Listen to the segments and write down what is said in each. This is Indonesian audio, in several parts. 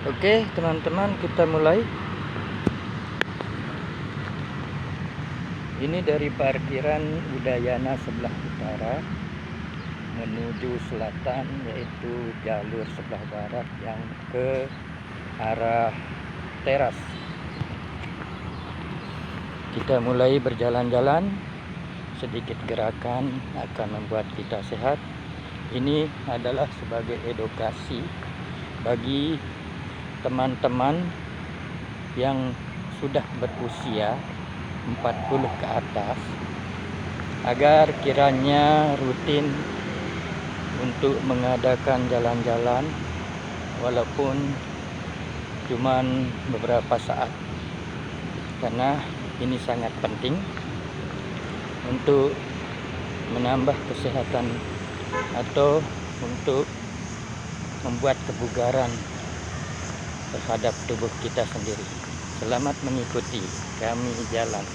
Oke teman-teman, kita mulai. Ini dari parkiran Udayana sebelah utara menuju selatan, yaitu jalur sebelah barat yang ke arah teras. Kita mulai berjalan-jalan. Sedikit gerakan akan membuat kita sehat. Ini adalah sebagai edukasi bagi teman-teman yang sudah berusia 40 ke atas, agar kiranya rutin untuk mengadakan jalan-jalan walaupun cuman beberapa saat, karena ini sangat penting untuk menambah kesehatan atau untuk membuat kebugaran terhadap tubuh kita sendiri. Selamat mengikuti kami jalan.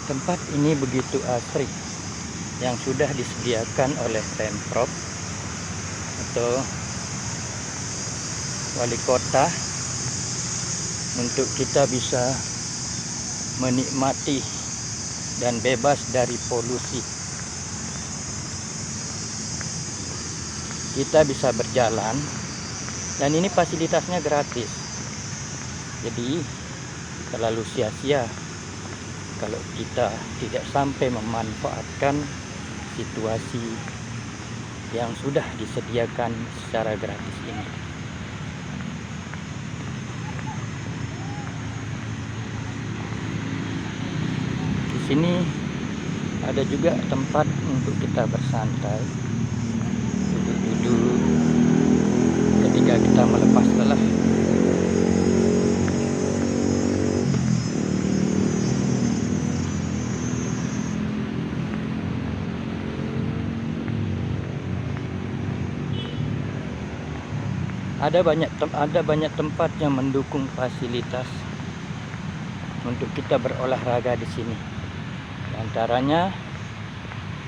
Tempat ini begitu asri, yang sudah disediakan oleh Pemprov atau wali kota untuk kita bisa menikmati dan bebas dari polusi. Kita bisa berjalan dan ini fasilitasnya gratis. Jadi terlalu sia-sia kalau kita tidak sampai memanfaatkan situasi yang sudah disediakan secara gratis ini. Di sini ada juga tempat untuk kita bersantai, duduk-duduk ketika kita melepas lelah. Ada banyak tempat yang mendukung fasilitas untuk kita berolahraga di sini. Di antaranya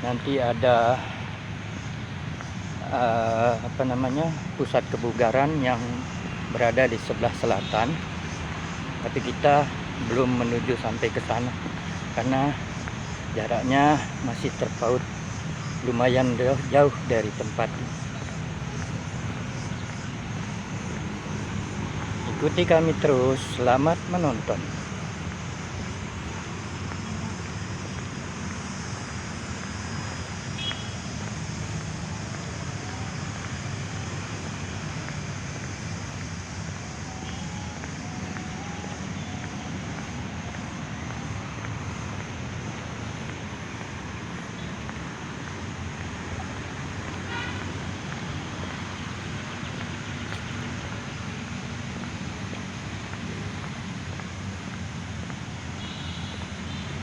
nanti ada pusat kebugaran yang berada di sebelah selatan, tapi kita belum menuju sampai ke sana karena jaraknya masih terpaut lumayan jauh dari tempat. Ikuti kami terus, selamat menonton.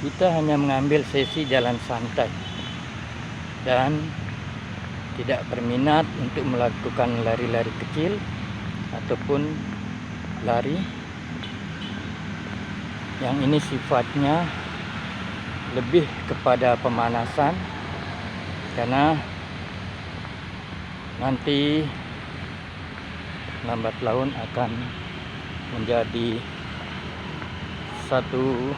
Kita hanya mengambil sesi jalan santai dan tidak berminat untuk melakukan lari-lari kecil ataupun lari yang ini sifatnya lebih kepada pemanasan, karena nanti lambat laun akan menjadi satu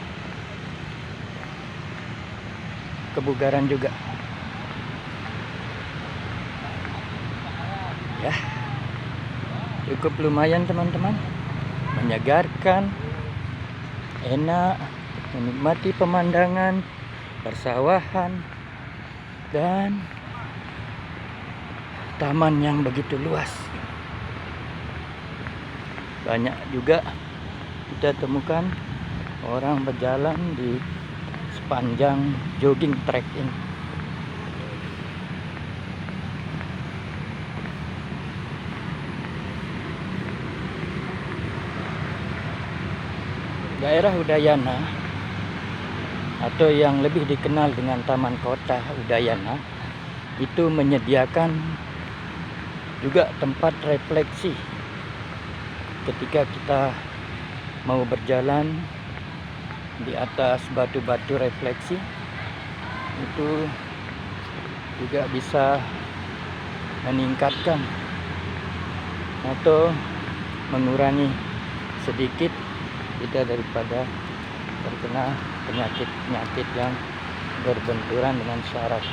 kebugaran juga. Ya, cukup lumayan teman-teman, menyegarkan, enak, menikmati pemandangan persawahan dan taman yang begitu luas. Banyak juga kita temukan orang berjalan di sepanjang jogging track ini. Daerah Udayana atau yang lebih dikenal dengan Taman Kota Udayana itu menyediakan juga tempat refleksi ketika kita mau berjalan di atas batu-batu refleksi itu juga bisa meningkatkan atau mengurangi sedikit kita daripada terkena penyakit-penyakit yang berbenturan dengan syaraf.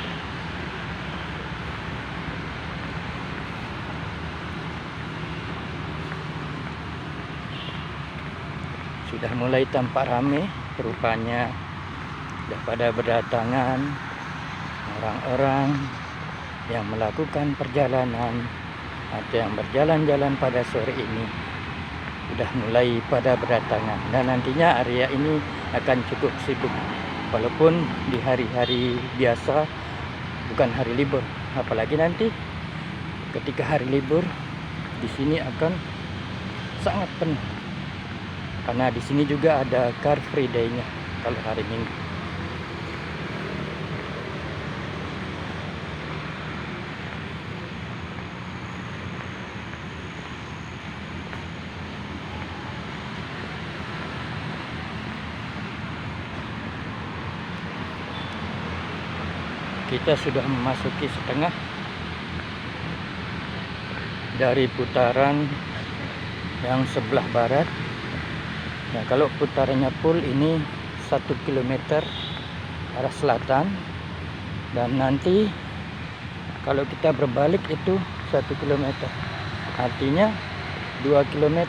Sudah mulai tampak ramai, rupanya sudah pada berdatangan orang-orang yang melakukan perjalanan atau yang berjalan-jalan pada sore ini. Sudah mulai pada berdatangan, dan nantinya area ini akan cukup sibuk walaupun di hari-hari biasa, bukan hari libur. Apalagi nanti ketika hari libur di sini akan sangat penuh, karena di sini juga ada Car Free Day-nya kalau hari Minggu. Kita sudah memasuki setengah dari putaran yang sebelah barat. Nah, kalau putarannya full ini 1 km arah selatan, dan nanti kalau kita berbalik itu 1 km, artinya 2 km.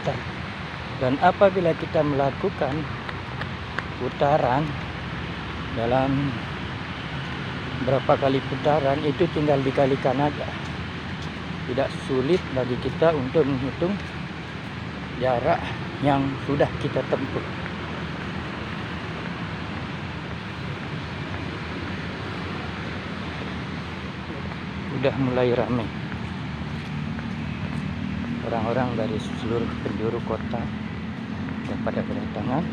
Dan apabila kita melakukan putaran dalam berapa kali putaran, itu tinggal dikalikan aja. Tidak sulit bagi kita untuk menghitung jarak yang sudah kita tempuh. Sudah mulai ramai orang-orang dari seluruh penjuru kota yang pada berdatangan,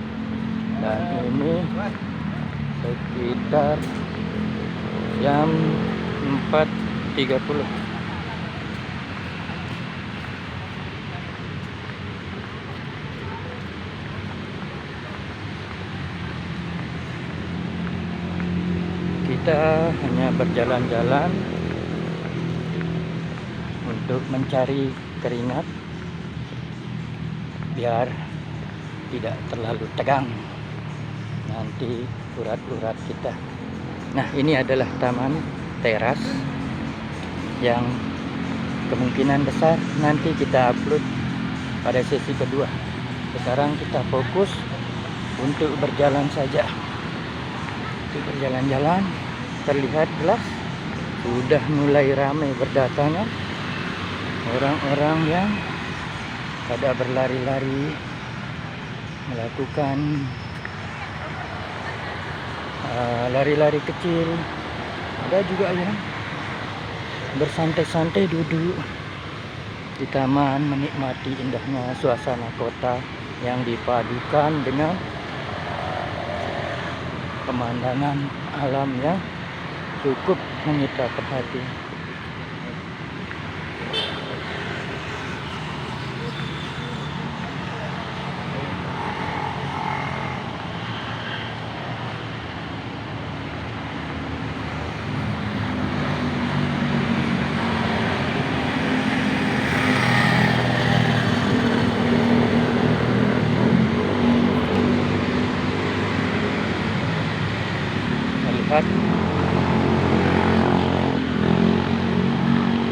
dan ini sekitar jam 4.30. Kita hanya berjalan-jalan untuk mencari keringat biar tidak terlalu tegang nanti urat-urat kita. Nah, ini adalah taman teras yang kemungkinan besar nanti kita upload pada sesi kedua. Sekarang kita fokus untuk berjalan saja. Untuk berjalan-jalan, terlihat jelas sudah mulai ramai berdatangan orang-orang yang pada berlari-lari melakukan lari-lari kecil. Ada juga yang bersantai-santai duduk di taman menikmati indahnya suasana kota yang dipadukan dengan pemandangan alam yang cukup menyita perhatian.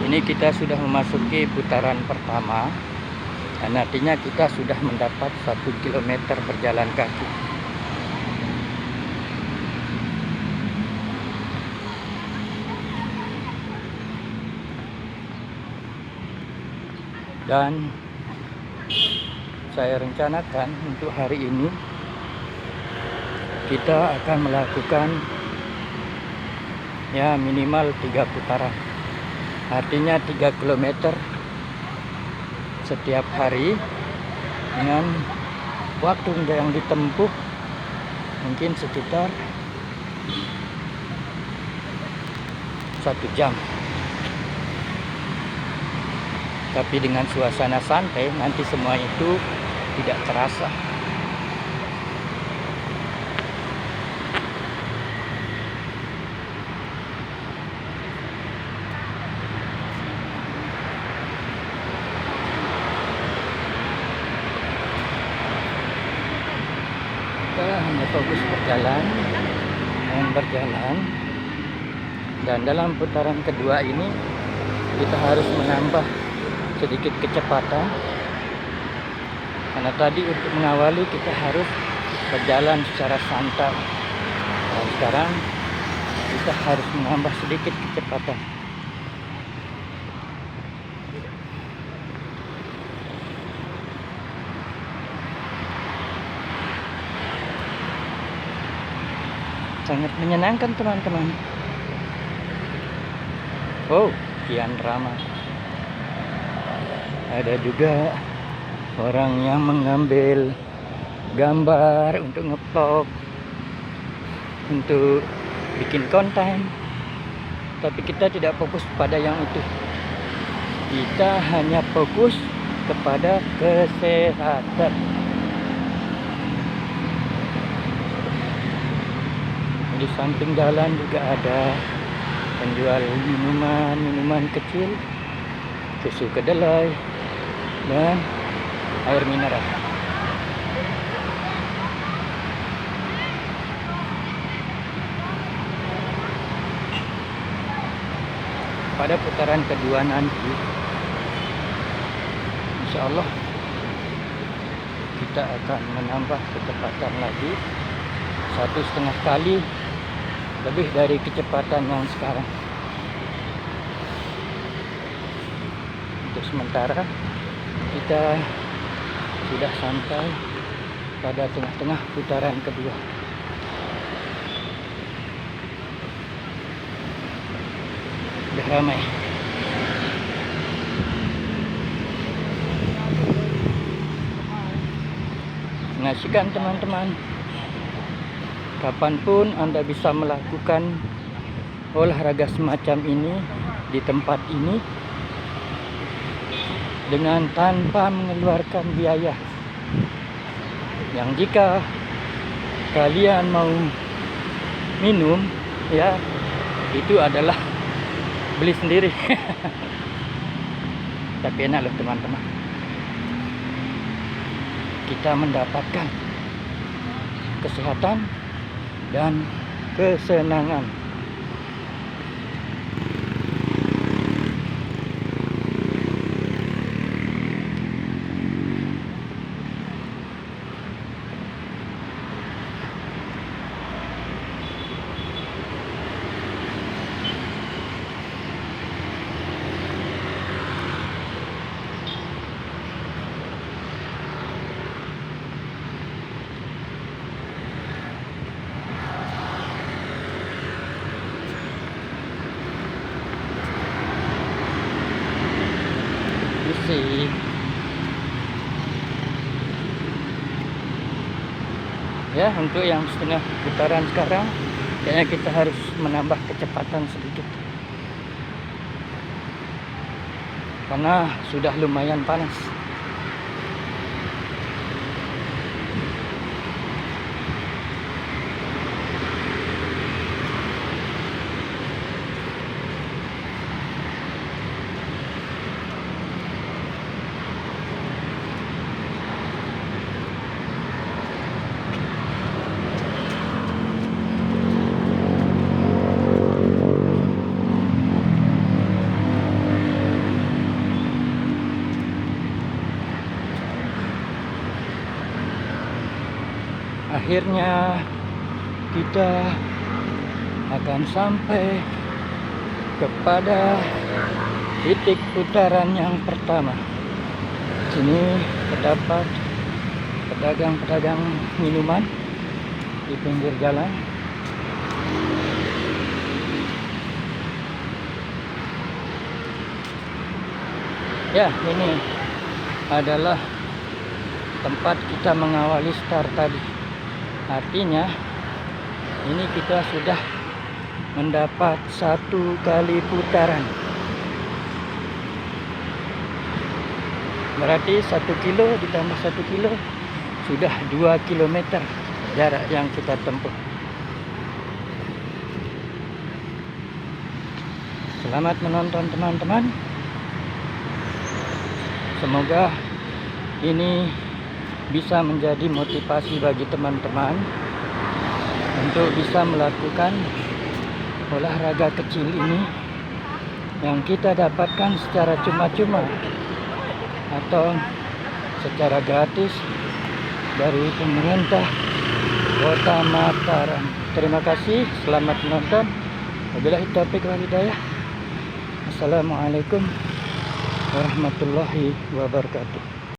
Ini kita sudah memasuki putaran pertama, dan artinya kita sudah mendapat 1 km berjalan kaki. Dan saya rencanakan untuk hari ini kita akan melakukan ya minimal 3 putaran, artinya 3 km setiap hari, dengan waktu yang ditempuh mungkin sekitar 1 jam. Tapi dengan suasana santai, nanti semua itu tidak terasa. kita hanya fokus berjalan dan berjalan, dan dalam putaran kedua ini kita harus menambah sedikit kecepatan, karena tadi untuk mengawali kita harus berjalan secara santai, dan sekarang kita harus menambah sedikit kecepatan. Sangat menyenangkan teman-teman. Oh, kian ramai. Ada juga orang yang mengambil gambar untuk ngevlog, untuk bikin konten. Tapi kita tidak fokus pada yang itu. Kita hanya fokus kepada kesehatan. Di samping jalan juga ada penjual minuman kecil, susu kedelai, dan air mineral. Pada putaran kedua nanti, insya Allah kita akan menambah kecepatan lagi 1,5 kali lebih dari kecepatan yang sekarang. Untuk sementara kita sudah sampai pada tengah-tengah putaran kedua. Sudah ramai. Mengasihkan teman-teman. Kapanpun Anda bisa melakukan olahraga semacam ini di tempat ini dengan tanpa mengeluarkan biaya. Yang jika kalian mau minum, ya itu adalah beli sendiri. Tapi enak loh teman-teman, kita mendapatkan kesehatan dan kesenangan. Ya, untuk yang setengah putaran sekarang kayaknya kita harus menambah kecepatan sedikit, karena sudah lumayan panas. Akhirnya kita akan sampai kepada titik putaran yang pertama. Sini terdapat pedagang-pedagang minuman di pinggir jalan. Ya, ini adalah tempat kita mengawali start tadi. Artinya ini kita sudah mendapat 1 kali putaran. Berarti 1 kilo ditambah 1 kilo sudah 2 kilometer jarak yang kita tempuh. Selamat menonton teman-teman. Semoga ini bisa menjadi motivasi bagi teman-teman untuk bisa melakukan olahraga kecil ini yang kita dapatkan secara cuma-cuma atau secara gratis dari pemerintah Kota Mataram. Terima kasih, selamat menonton. Wabillahi taufiq wal hidayah. Assalamualaikum warahmatullahi wabarakatuh.